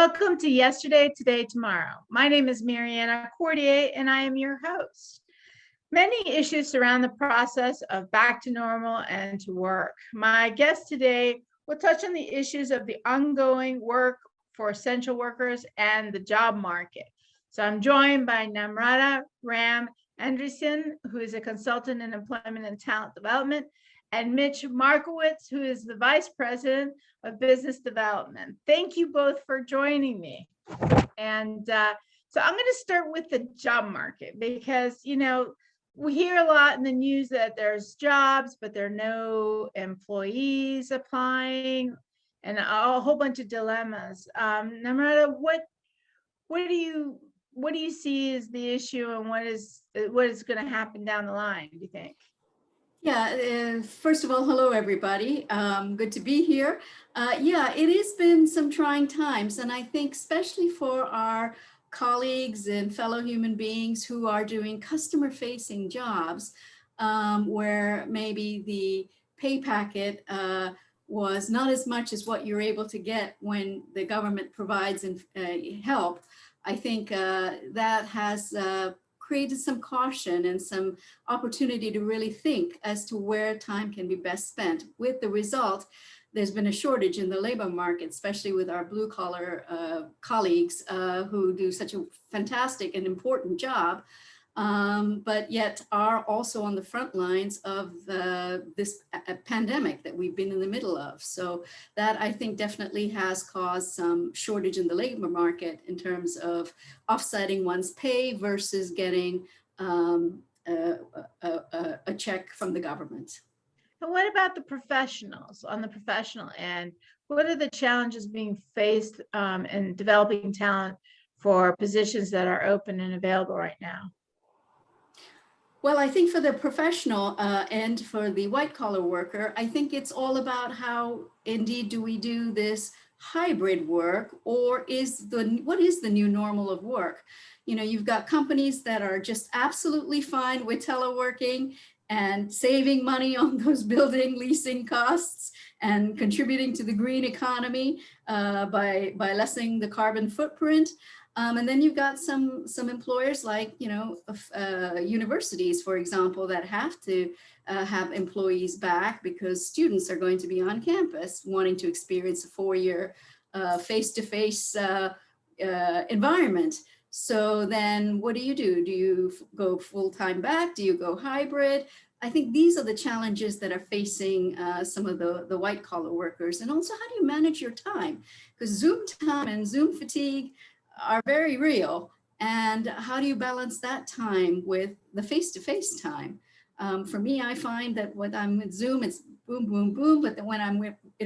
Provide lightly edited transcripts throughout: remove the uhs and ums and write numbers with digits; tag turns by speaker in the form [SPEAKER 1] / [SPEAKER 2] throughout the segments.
[SPEAKER 1] Welcome to Yesterday, Today, Tomorrow. My name is Mariana Cordier, and I am your host. Many issues surround the process of back to normal and to work. My guest today will touch on the issues of the ongoing work for essential workers and the job market. So I'm joined by Namrata Ram-Andriessen, who is a consultant in employment and talent development, and Mitch Markowitz, who is the Vice President of Business Development. Thank you both for joining me. And so I'm going to start with the job market because, we hear a lot in the news that there's jobs, but there are no employees applying and a whole bunch of dilemmas. Namrata, what do you see as the issue, and what is going to happen down the line, do you think?
[SPEAKER 2] Yeah, first of all, hello, everybody. Good to be here. It has been some trying times, and I think especially for our colleagues and fellow human beings who are doing customer-facing jobs, where maybe the pay packet was not as much as what you're able to get when the government provides help. I think that has created some caution and some opportunity to really think as to where time can be best spent. With the result, there's been a shortage in the labor market, especially with our blue collar colleagues who do such a fantastic and important job, but yet are also on the front lines of this pandemic that we've been in the middle of. So that, I think, definitely has caused some shortage in the labor market in terms of offsetting one's pay versus getting a check from the government.
[SPEAKER 1] And what about the professionals on the professional end? What are the challenges being faced in developing talent for positions that are open and available right now?
[SPEAKER 2] Well, I think for the professional and for the white collar worker, I think it's all about how indeed do we do this hybrid work, or what is the new normal of work? You've got companies that are just absolutely fine with teleworking and saving money on those building leasing costs and contributing to the green economy by lessening the carbon footprint. And then you've got some employers like, universities, for example, that have to have employees back because students are going to be on campus wanting to experience a 4-year face-to-face environment. So then what do? Do you go full-time back? Do you go hybrid? I think these are the challenges that are facing some of the white collar workers. And also, how do you manage your time? Because Zoom time and Zoom fatigue are very real. And how do you balance that time with the face-to-face time? For me, I find that when I'm with Zoom, it's boom, boom, boom. But then when I'm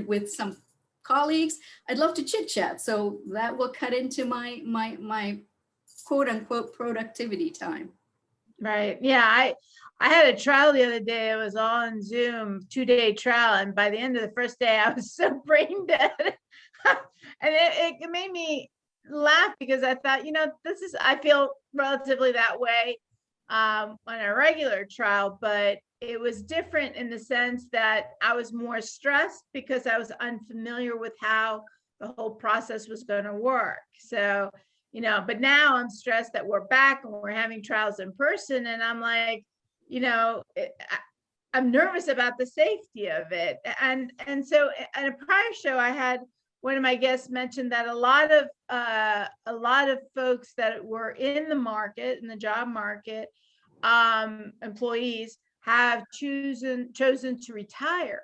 [SPEAKER 2] with some colleagues, I'd love to chit chat. So that will cut into my quote unquote productivity time.
[SPEAKER 1] Right. Yeah. I had a trial the other day. It was all on Zoom, 2-day trial. And by the end of the first day, I was so brain dead. And it made me laugh because I thought, I feel relatively that way on a regular trial, but it was different in the sense that I was more stressed because I was unfamiliar with how the whole process was going to work. So, but now I'm stressed that we're back and we're having trials in person. And I'm like, I'm nervous about the safety of it. And so in a prior show, I had one of my guests mentioned that a lot of folks that were in the market, in the job market, employees have chosen to retire.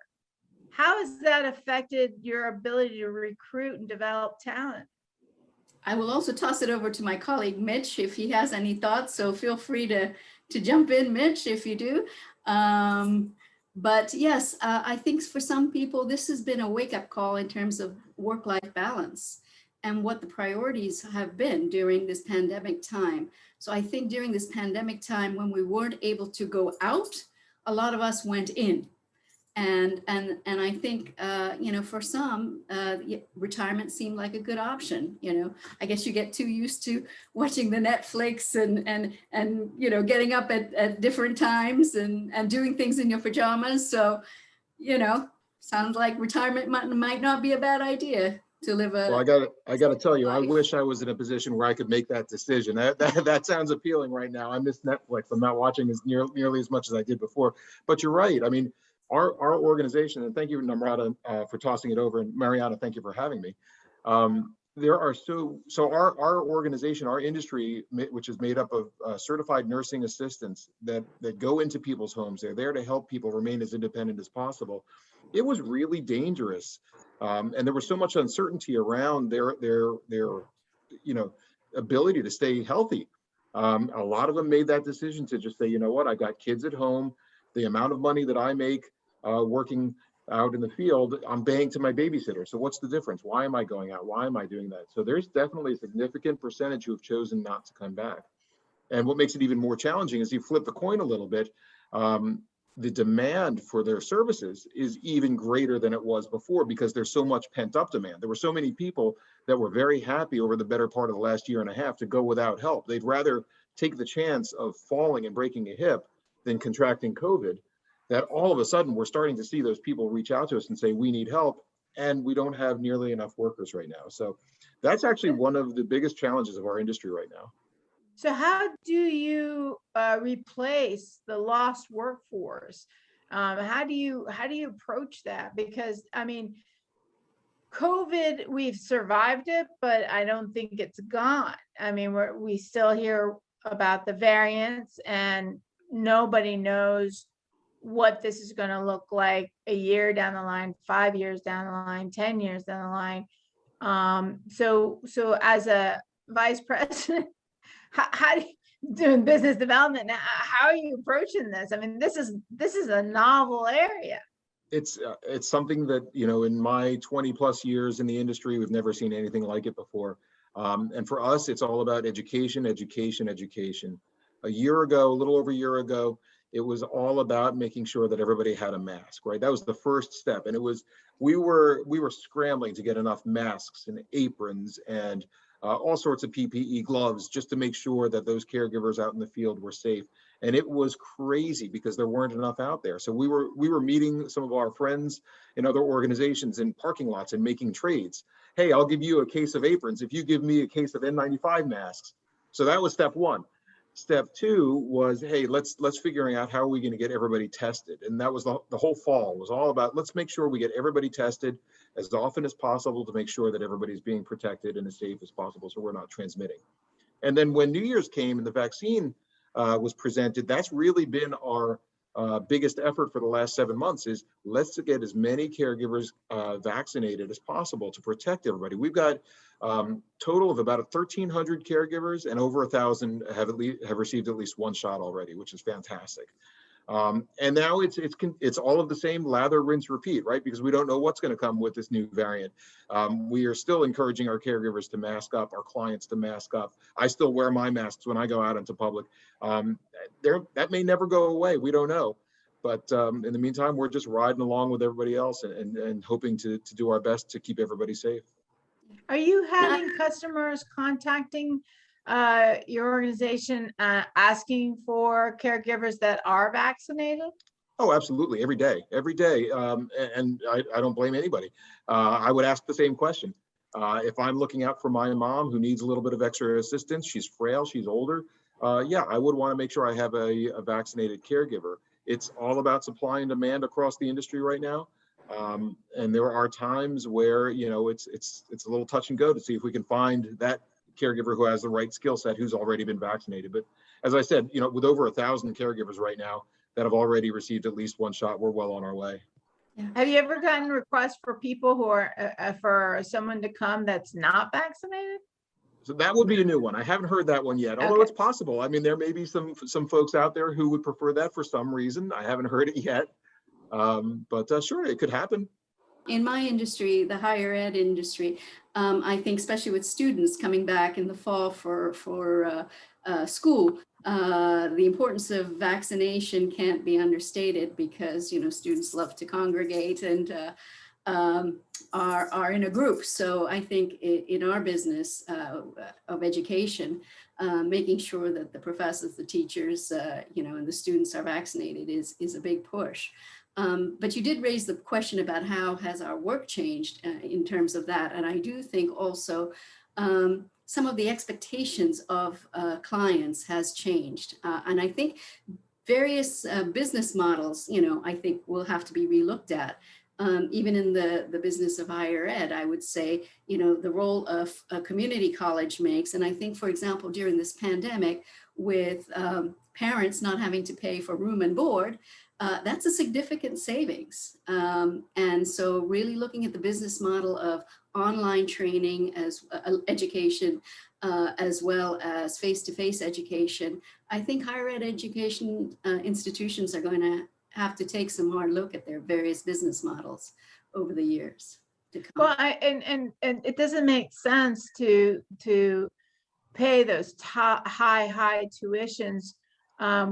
[SPEAKER 1] How has that affected your ability to recruit and develop talent?
[SPEAKER 2] I will also toss it over to my colleague, Mitch, if he has any thoughts. So feel free to jump in, Mitch, if you do. But yes, I think for some people, this has been a wake-up call in terms of work-life balance and what the priorities have been during this pandemic time. So I think during this pandemic time, when we weren't able to go out, a lot of us went in. And I think, for some, retirement seemed like a good option. I guess you get too used to watching the Netflix and getting up at different times and doing things in your pajamas. So, sounds like retirement might not be a bad idea. to live a
[SPEAKER 3] Well, I got to tell you, I
[SPEAKER 2] life.
[SPEAKER 3] wish I was in a position where I could make that decision. That sounds appealing right now. I miss Netflix. I'm not watching nearly as much as I did before. But you're right. I mean, our organization, and thank you, Namrata, for tossing it over, and Mariana, thank you for having me. There are so our organization, our industry, which is made up of certified nursing assistants that go into people's homes. They're there to help people remain as independent as possible. It was really dangerous. And there was so much uncertainty around their ability to stay healthy. A lot of them made that decision to just say, you know what, I got kids at home. The amount of money that I make working out in the field, I'm paying to my babysitter. So what's the difference? Why am I going out? Why am I doing that? So there's definitely a significant percentage who have chosen not to come back. And what makes it even more challenging is you flip the coin a little bit. The demand for their services is even greater than it was before because there's so much pent up demand. There were so many people that were very happy over the better part of the last year and a half to go without help. They'd rather take the chance of falling and breaking a hip than contracting COVID. That all of a sudden we're starting to see those people reach out to us and say, we need help, and we don't have nearly enough workers right now. So that's actually one of the biggest challenges of our industry right now.
[SPEAKER 1] So how do you replace the lost workforce? How do you approach that? Because I mean, COVID, we've survived it, but I don't think it's gone. I mean, we still hear about the variants, and nobody knows what this is going to look like a year down the line, 5 years down the line, 10 years down the line. So as a vice president, how do you, doing business development, how are you approaching this? I mean, this is a novel area.
[SPEAKER 3] It's something that, in my 20 plus years in the industry, we've never seen anything like it before. And for us, it's all about education, education, education. A little over a year ago, it was all about making sure that everybody had a mask, right? That was the first step. And we were scrambling to get enough masks and aprons and all sorts of PPE gloves just to make sure that those caregivers out in the field were safe. And it was crazy because there weren't enough out there. So we were meeting some of our friends in other organizations in parking lots and making trades. Hey, I'll give you a case of aprons if you give me a case of N95 masks. So that was step one. Step two was, hey, let's figuring out how are we going to get everybody tested. And that was the whole fall was all about, let's make sure we get everybody tested as often as possible to make sure that everybody's being protected and as safe as possible so we're not transmitting. And then when New Year's came and the vaccine was presented, that's really been our biggest effort for the last 7 months is let's get as many caregivers vaccinated as possible to protect everybody. We've got total of about 1,300 caregivers and over 1,000 have received at least one shot already, which is fantastic. And now it's all of the same lather, rinse, repeat, right? Because we don't know what's going to come with this new variant. We are still encouraging our caregivers to mask up, our clients to mask up. I still wear my masks when I go out into public. That may never go away. We don't know. But in the meantime, we're just riding along with everybody else and hoping to do our best to keep everybody safe.
[SPEAKER 1] Are you having customers contacting your organization asking for caregivers that are vaccinated?
[SPEAKER 3] Oh, absolutely. Every day. And I don't blame anybody. I would ask the same question. If I'm looking out for my mom who needs a little bit of extra assistance, she's frail, she's older. Yeah, I would want to make sure I have a vaccinated caregiver. It's all about supply and demand across the industry right now. And there are times where, it's a little touch and go to see if we can find that caregiver who has the right skill set, who's already been vaccinated. But as I said, with over 1,000 caregivers right now that have already received at least one shot, we're well on our way.
[SPEAKER 1] Yeah. Have you ever gotten requests for people who are for someone to come that's not vaccinated?
[SPEAKER 3] So that would be a new one. I haven't heard that one yet, although It's possible. I mean, there may be some folks out there who would prefer that for some reason. I haven't heard it yet, but sure, it could happen.
[SPEAKER 2] In my industry, the higher ed industry, I think especially with students coming back in the fall for school, the importance of vaccination can't be understated because, students love to congregate and are in a group. So I think in our business of education, making sure that the professors, the teachers, and the students are vaccinated is a big push. But you did raise the question about how has our work changed in terms of that. And I do think also some of the expectations of clients has changed. And I think various business models, I think will have to be relooked at. Even in the business of higher ed, I would say, the role of a community college makes. And I think, for example, during this pandemic, with parents not having to pay for room and board, that's a significant savings. And so really looking at the business model of online training as education, as well as face-to-face education, I think higher ed education institutions are going to have to take some hard look at their various business models over the years to come.
[SPEAKER 1] Well, and it doesn't make sense to pay those high tuitions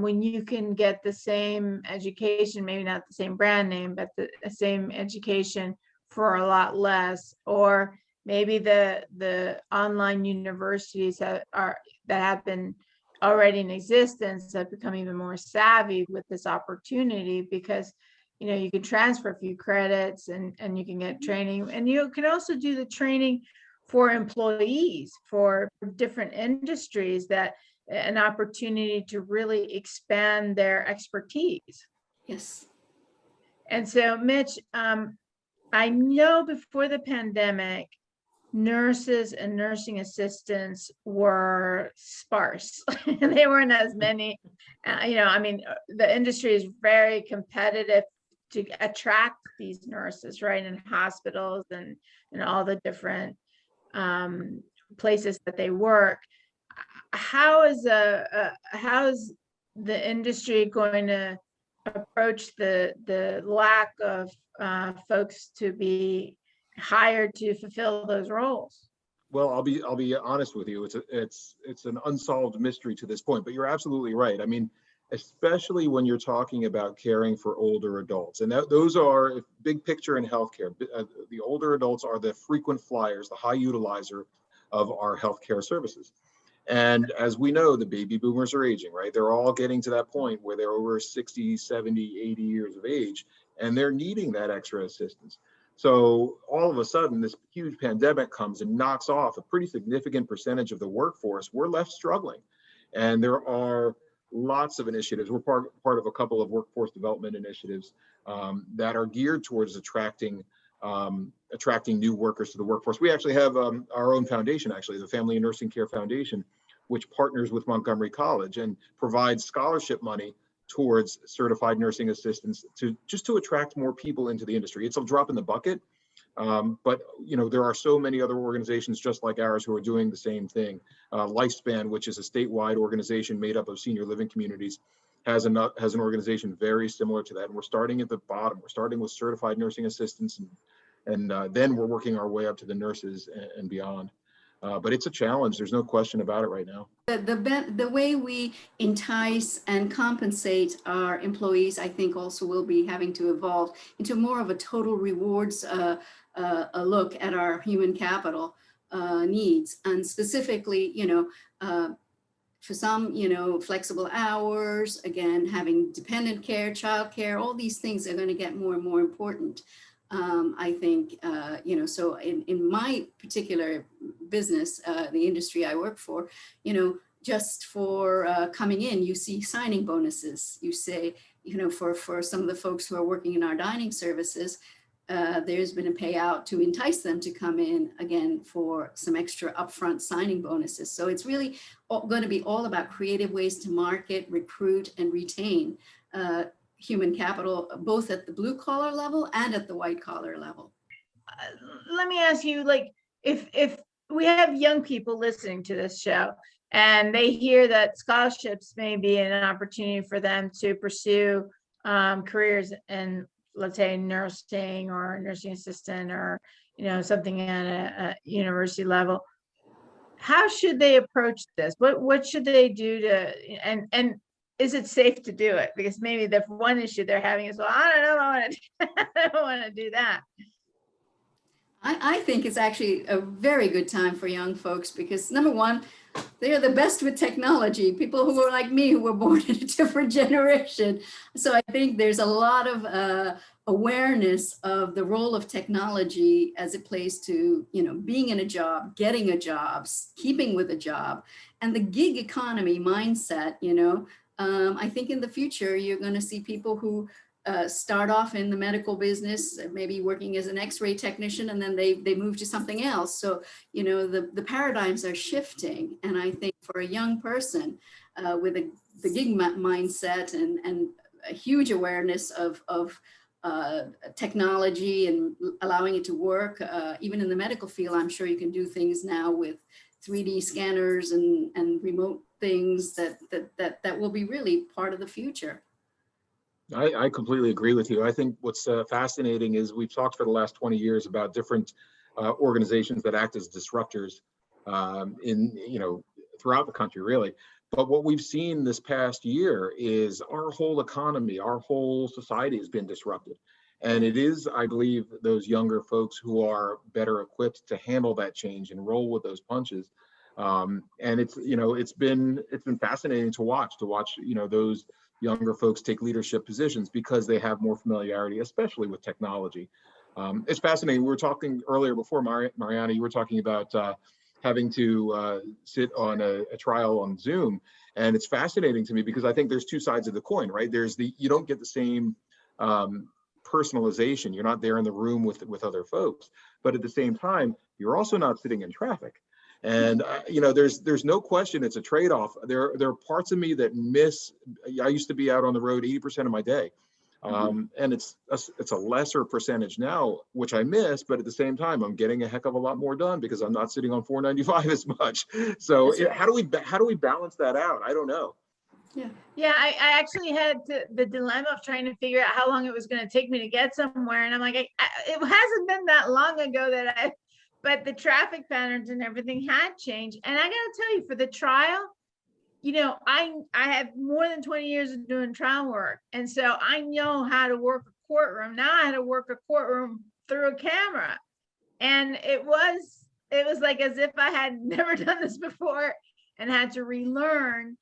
[SPEAKER 1] when you can get the same education, maybe not the same brand name, but the same education for a lot less. Or maybe the online universities that have been already in existence have become even more savvy with this opportunity, because you can transfer a few credits and you can get training, and you can also do the training for employees for different industries, that an opportunity to really expand their expertise.
[SPEAKER 2] Yes.
[SPEAKER 1] And so, Mitch, I know before the pandemic, nurses and nursing assistants were sparse. They weren't as many. The industry is very competitive to attract these nurses, right, in hospitals and all the different places that they work. How is the industry going to approach the lack of folks to be hired to fulfill those roles?
[SPEAKER 3] Well, I'll be honest with you. It's an unsolved mystery to this point, but you're absolutely right. I mean, especially when you're talking about caring for older adults, and those are big picture in healthcare. The older adults are the frequent flyers, the high utilizer of our healthcare services. And as we know, the baby boomers are aging, right? They're all getting to that point where they're over 60, 70, 80 years of age, and they're needing that extra assistance. So all of a sudden, this huge pandemic comes and knocks off a pretty significant percentage of the workforce. We're left struggling. And there are lots of initiatives. We're part of a couple of workforce development initiatives that are geared towards attracting new workers to the workforce. We actually have our own foundation, actually, the Family and Nursing Care Foundation, which partners with Montgomery College and provides scholarship money towards certified nursing assistants to attract more people into the industry. It's a drop in the bucket, but there are so many other organizations just like ours who are doing the same thing. Lifespan, which is a statewide organization made up of senior living communities, has an organization very similar to that. And we're starting at the bottom. We're starting with certified nursing assistants, and then we're working our way up to the nurses and beyond. But it's a challenge. There's no question about it right now.
[SPEAKER 2] The way we entice and compensate our employees, I think, also will be having to evolve into more of a total rewards a look at our human capital needs, and specifically, for some, flexible hours, again, having dependent care, child care, all these things are going to get more and more important. I think, so in my particular business, the industry I work for, just for coming in, you see signing bonuses. You say, for some of the folks who are working in our dining services, there's been a payout to entice them to come in again for some extra upfront signing bonuses. So it's really going to be all about creative ways to market, recruit, and retain human capital, both at the blue collar level and at the white collar level.
[SPEAKER 1] Let me ask you, if we have young people listening to this show and they hear that scholarships may be an opportunity for them to pursue careers in, let's say, nursing or nursing assistant, or something at a university level, how should they approach this? What should they do to, and is it safe to do it? Because maybe the one issue they're having is, well, I don't know, I don't want to do that.
[SPEAKER 2] I think it's actually a very good time for young folks because, number one, they're the best with technology, people who are like me, who were born in a different generation. So I think there's a lot of awareness of the role of technology as it plays to, being in a job, getting a job, keeping with a job, and the gig economy mindset. I think in the future, you're going to see people who start off in the medical business, maybe working as an X-ray technician, and then they move to something else. So, the paradigms are shifting. And I think for a young person with the gig mindset and a huge awareness of technology and allowing it to work, even in the medical field, I'm sure you can do things now with 3D scanners and remote things that will be really part of the future.
[SPEAKER 3] I completely agree with you. I think what's fascinating is we've talked for the last 20 years about different organizations that act as disruptors throughout the country, really. But what we've seen this past year is our whole economy, our whole society has been disrupted. And it is, I believe, those younger folks who are better equipped to handle that change and roll with those punches. And it's been fascinating to watch those younger folks take leadership positions because they have more familiarity, especially with technology. It's fascinating. We were talking earlier before, Mariana, you were talking about having to sit on a trial on Zoom. And it's fascinating to me because I think there's two sides of the coin, right? You don't get the same personalization. You're not there in the room with other folks, but at the same time, you're also not sitting in traffic. And there's no question it's a trade-off. There are parts of me that miss. I used to be out on the road 80% of my day, and it's a lesser percentage now, which I miss. But at the same time, I'm getting a heck of a lot more done because I'm not sitting on 495 as much. So how do we balance that out? I don't know.
[SPEAKER 1] Yeah, I actually had the dilemma of trying to figure out how long it was going to take me to get somewhere, and I'm like, it hasn't been that long ago but the traffic patterns and everything had changed. And I got to tell you, for the trial, I have more than 20 years of doing trial work. And so I know how to work a courtroom. Now I had to work a courtroom through a camera. And it was like as if I had never done this before and had to relearn,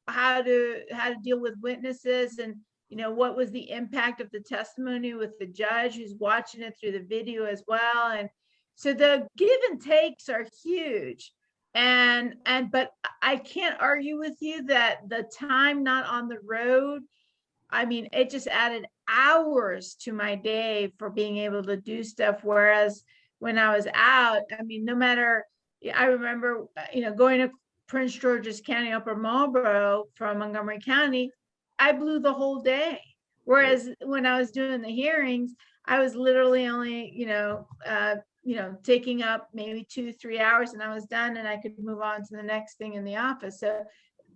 [SPEAKER 1] how to deal with witnesses and, what was the impact of the testimony with the judge who's watching it through the video as well. And so the give and takes are huge. But I can't argue with you that the time not on the road, I mean, it just added hours to my day for being able to do stuff. Whereas when I was out, I mean, I remember, going to Prince George's County, Upper Marlboro from Montgomery County, I blew the whole day. Whereas when I was doing the hearings, I was literally only, taking up maybe 2-3 hours and I was done and I could move on to the next thing in the office. So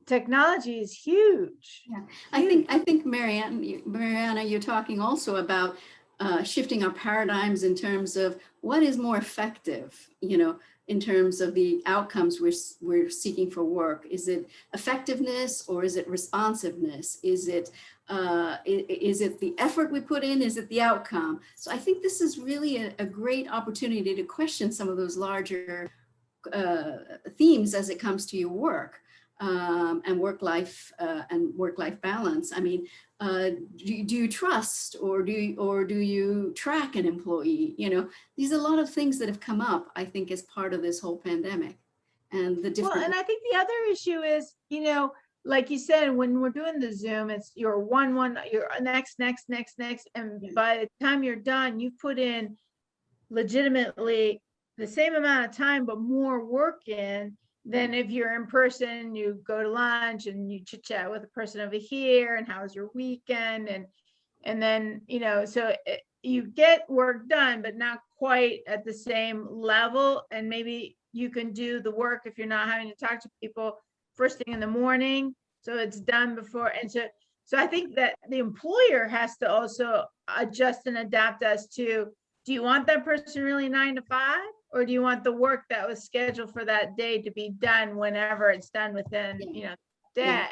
[SPEAKER 1] technology is huge.
[SPEAKER 2] Yeah, I think Mariana, you're talking also about shifting our paradigms in terms of what is more effective, in terms of the outcomes we're seeking for work. Is it effectiveness or is it responsiveness? Is it the effort we put in? Is it the outcome? So I think this is really a great opportunity to question some of those larger themes as it comes to your work and work-life balance. I mean, do you trust or do you track an employee? These are a lot of things that have come up, I think, as part of this whole pandemic and the different.
[SPEAKER 1] Well, and I think the other issue is, like you said, when we're doing the Zoom, it's your your next, and by the time you're done, you put in legitimately the same amount of time, but more work in than if you're in person. You go to lunch and you chit chat with a person over here, and how was your weekend, and then so you get work done, but not quite at the same level. And maybe you can do the work if you're not having to talk to people first thing in the morning, so it's done before. And so I think that the employer has to also adjust and adapt as to, do you want that person really 9 to 5, or do you want the work that was scheduled for that day to be done whenever it's done within day?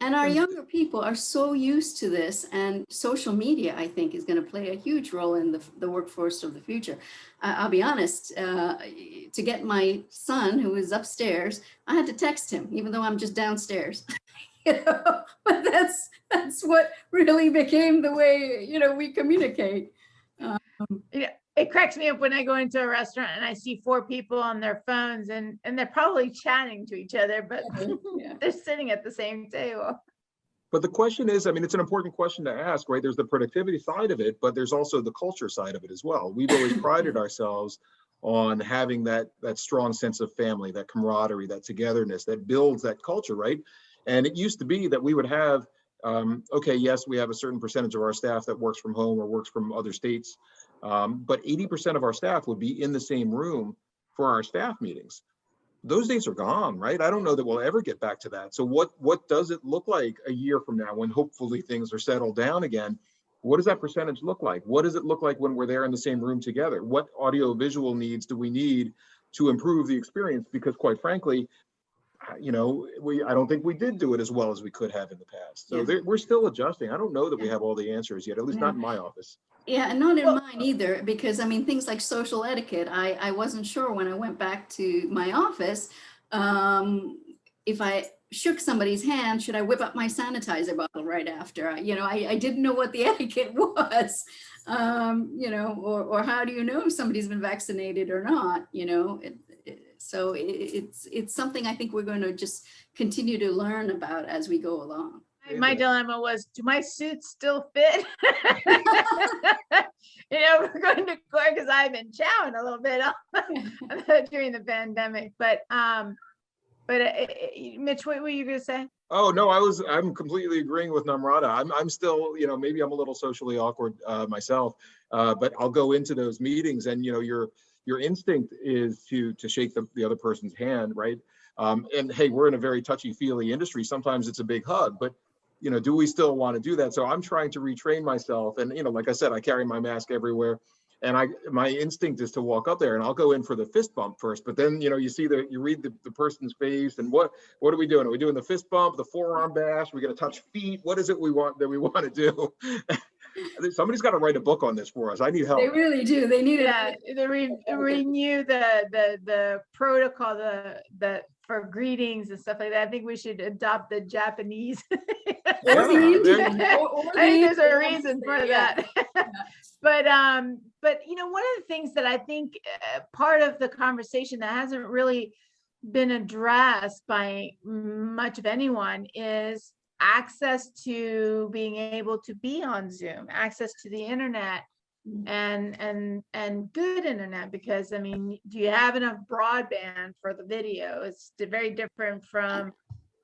[SPEAKER 2] And our younger people are so used to this, and social media, I think, is going to play a huge role in the workforce of the future. I'll be honest, to get my son, who is upstairs, I had to text him, even though I'm just downstairs. But that's what really became the way, we communicate.
[SPEAKER 1] It cracks me up when I go into a restaurant and I see 4 people on their phones and they're probably chatting to each other, but
[SPEAKER 2] Yeah.
[SPEAKER 1] they're sitting at the same table.
[SPEAKER 3] But the question is, I mean, it's an important question to ask, right? There's the productivity side of it, but there's also the culture side of it as well. We've always prided ourselves on having that strong sense of family, that camaraderie, that togetherness that builds that culture, right? And it used to be that we would have, okay, yes, we have a certain percentage of our staff that works from home or works from other states, but 80% of our staff would be in the same room for our staff meetings. Those days are gone, right? I don't know that we'll ever get back to that. So what does it look like a year from now when hopefully things are settled down again? What does that percentage look like? What does it look like when we're there in the same room together? What audio visual needs do we need to improve the experience? Because quite frankly, I don't think we did do it as well as we could have in the past. So
[SPEAKER 2] Yeah.
[SPEAKER 3] we're still adjusting. I don't know that we have all the answers yet, at least not in my office.
[SPEAKER 2] Yeah, and not in
[SPEAKER 1] Well-
[SPEAKER 2] mine either, because I mean, things like social etiquette, I wasn't sure when I went back to my office, if I shook somebody's hand, should I whip up my sanitizer bottle right after? I didn't know what the etiquette was, or how do you know if somebody's been vaccinated or not, so it's something I think we're going to just continue to learn about as we go along.
[SPEAKER 1] My dilemma was, do my suits still fit? We're going to court because I've been chowing a little bit during the pandemic. But Mitch, what were you going to say?
[SPEAKER 3] Oh no, I'm completely agreeing with Namrata. I'm still, maybe I'm a little socially awkward myself, but I'll go into those meetings and your instinct is to shake the other person's hand, right? And hey, we're in a very touchy-feely industry. Sometimes it's a big hug, but do we still want to do that? So I'm trying to retrain myself. And, like I said, I carry my mask everywhere. And my instinct is to walk up there and I'll go in for the fist bump first. But then, you read the person's face and what are we doing? Are we doing the fist bump, the forearm bash? We're going to touch feet. What is it we want to do? Somebody's got to write a book on this for us. I need help.
[SPEAKER 2] They really do. They need
[SPEAKER 1] renew the protocol, the for greetings and stuff like that. I think we should adopt the Japanese. I think there's a reason for that. But one of the things that I think part of the conversation that hasn't really been addressed by much of anyone is access to being able to be on Zoom, access to the internet, and good internet, because I mean, do you have enough broadband for the video? It's very different from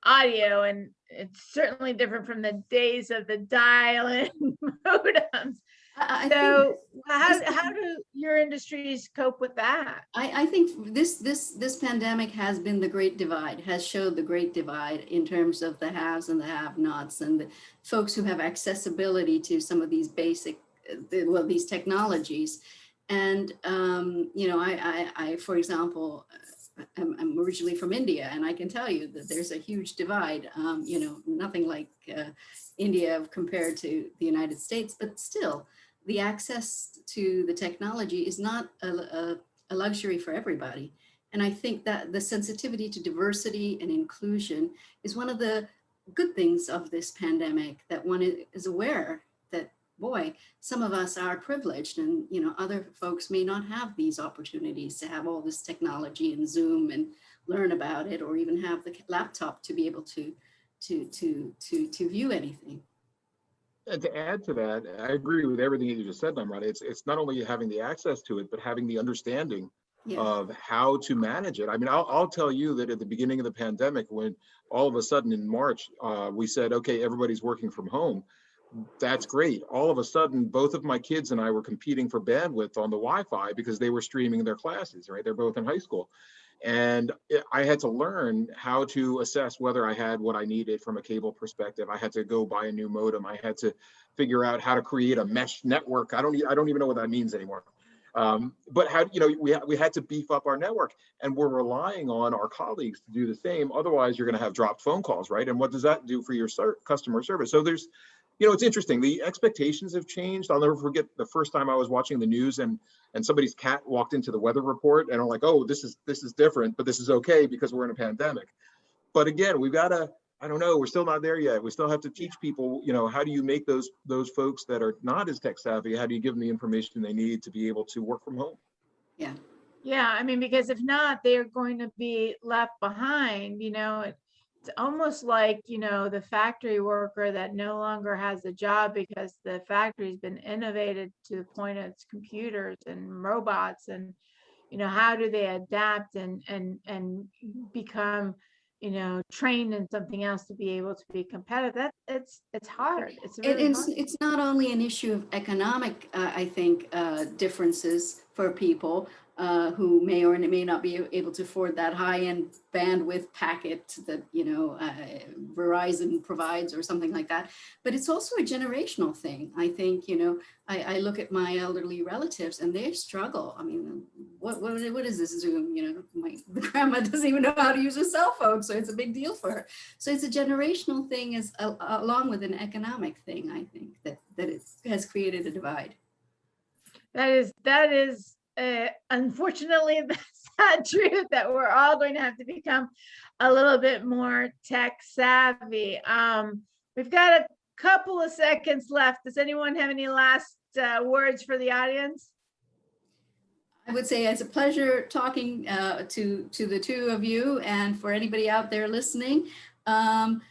[SPEAKER 1] audio, and it's certainly different from the days of the dial-in modems. So how do your industries cope with that?
[SPEAKER 2] I think this pandemic has been the great divide, has showed the great divide in terms of the haves and the have-nots, and the folks who have accessibility to some of these basic, these technologies. And, I, for example, I'm originally from India, and I can tell you that there's a huge divide, nothing like India compared to the United States, but still, the access to the technology is not a luxury for everybody. And I think that the sensitivity to diversity and inclusion is one of the good things of this pandemic, that one is aware that, boy, some of us are privileged, and other folks may not have these opportunities to have all this technology and Zoom and learn about it, or even have the laptop to be able to view anything.
[SPEAKER 3] And to add to that, I agree with everything you just said, Namrata. It's not only having the access to it, but having the understanding of how to manage it. I mean, I'll tell you that at the beginning of the pandemic, when all of a sudden in March, we said, okay, everybody's working from home. That's great. All of a sudden, both of my kids and I were competing for bandwidth on the Wi-Fi because they were streaming their classes, right? They're both in high school. And I had to learn how to assess whether I had what I needed from a cable perspective. I had to go buy a new modem. I had to figure out how to create a mesh network. I don't even know what that means anymore. But how, we had to beef up our network, and we're relying on our colleagues to do the same. Otherwise, you're going to have dropped phone calls, right? And what does that do for your customer service? So there's, it's interesting. The expectations have changed. I'll never forget the first time I was watching the news and somebody's cat walked into the weather report, and I'm like, oh, this is different, but this is okay because we're in a pandemic. But again, we've got to, I don't know, we're still not there yet. We still have to teach people, how do you make those folks that are not as tech savvy, how do you give them the information they need to be able to work from home?
[SPEAKER 2] Yeah.
[SPEAKER 1] Yeah, I mean, because if not, they're going to be left behind. It's almost like, the factory worker that no longer has a job because the factory's been innovated to the point of its computers and robots, and, how do they adapt and become, trained in something else to be able to be competitive? It's hard. It's really hard.
[SPEAKER 2] It's not only an issue of economic, I think, differences for people who may or may not be able to afford that high-end bandwidth packet that Verizon provides or something like that. But it's also a generational thing. I think I look at my elderly relatives and they struggle. I mean, what is this Zoom? The grandma doesn't even know how to use a cell phone, so it's a big deal for her. So it's a generational thing, along with an economic thing. I think that it has created a divide.
[SPEAKER 1] That is unfortunately the sad truth, that we're all going to have to become a little bit more tech savvy. We've got a couple of seconds left. Does anyone have any last words for the audience?
[SPEAKER 2] I would say it's a pleasure talking to the two of you, and for anybody out there listening. The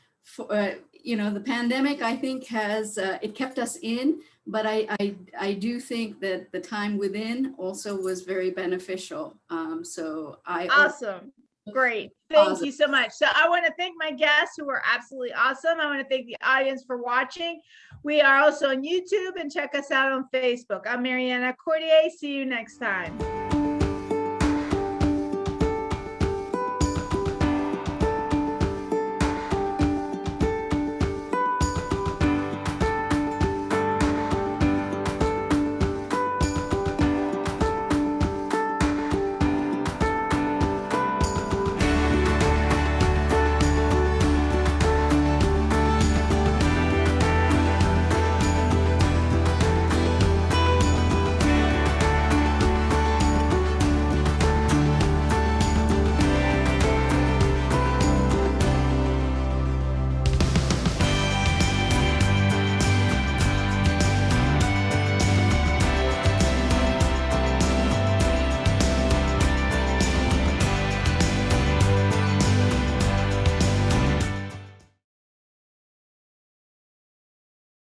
[SPEAKER 2] pandemic, I think, has it kept us in, but I do think that the time within also was very beneficial.
[SPEAKER 1] Awesome. Great. Thank you so much. So I want to thank my guests who were absolutely awesome. I want to thank the audience for watching. We are also on YouTube, and check us out on Facebook. I'm Mariana Cordier. See you next time.